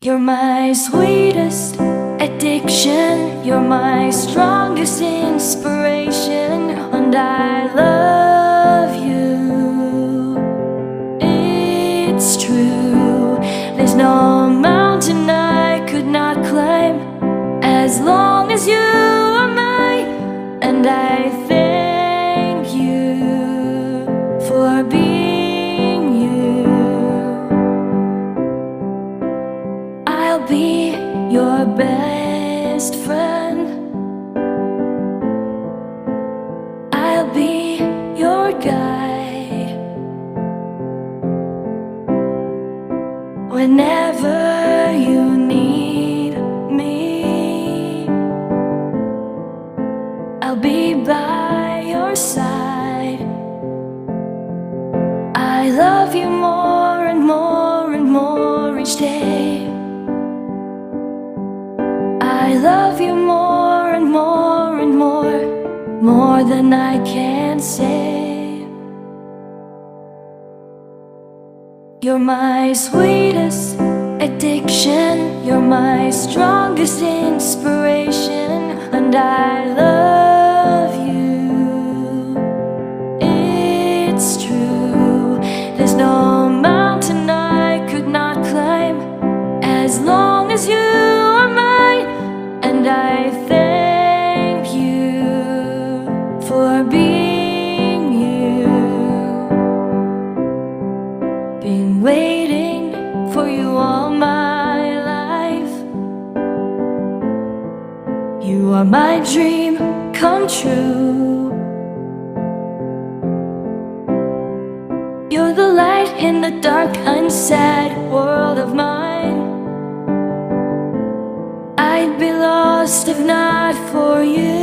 You're my sweetest addiction, you're my strongest inspiration, and I love you. It's true, there's no mountain I could not climb as long as you are mine, and I thank you for being you. I'll be your best friend, I'll be your guide whenever you need me. I'll be by your side. I love you more and more and more each day. I love you more and more and more than I can say. You're my sweetest addiction, you're my strongest inspiration, and I love you. It's true, there's no mountain I could not climb as long as you are mine, and I thank you for being you. Been waiting for you all my life. You are my dream come true. You're the light in the dark, unsad world of mine. I'd be lost if not for you,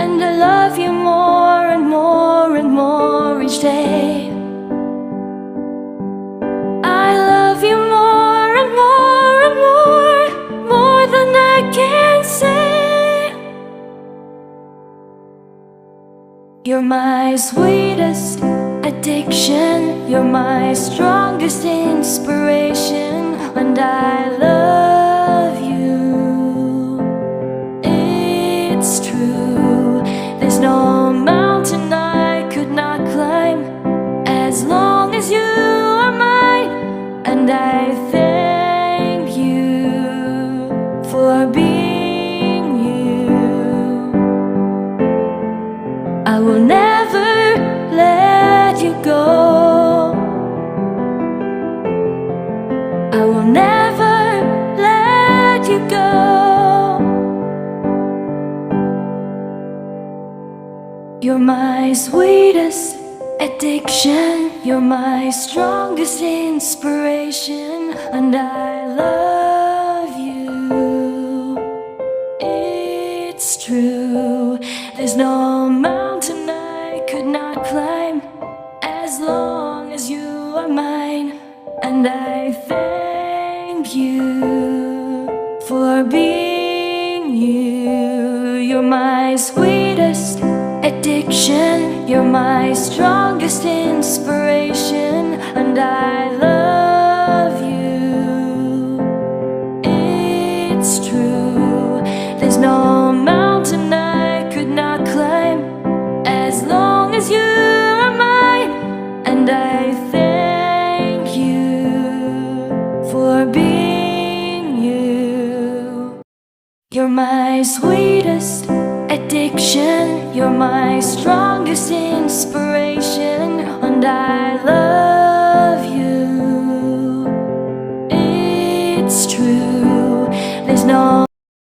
and I love you more and more and more each day. I love you more and more and more than I can say. You're my sweetest addiction, you're my strongest inspiration, and I love you. It's true, there's no mountain I could not climb as long as you are mine, and I thank you for being you. I will never let you go, I will never let you go. You're my sweetest addiction, you're my strongest inspiration, and I love you. It's true, there's no mountain I could not climb as long as you are mine, and I thank you for being you. You're my sweetest addiction, you're my strongest inspiration, and I love you. It's true, there's no mountain I could not climb as long as you are mine, and I thank you for being you. You're my sweetest addiction, you're my strongest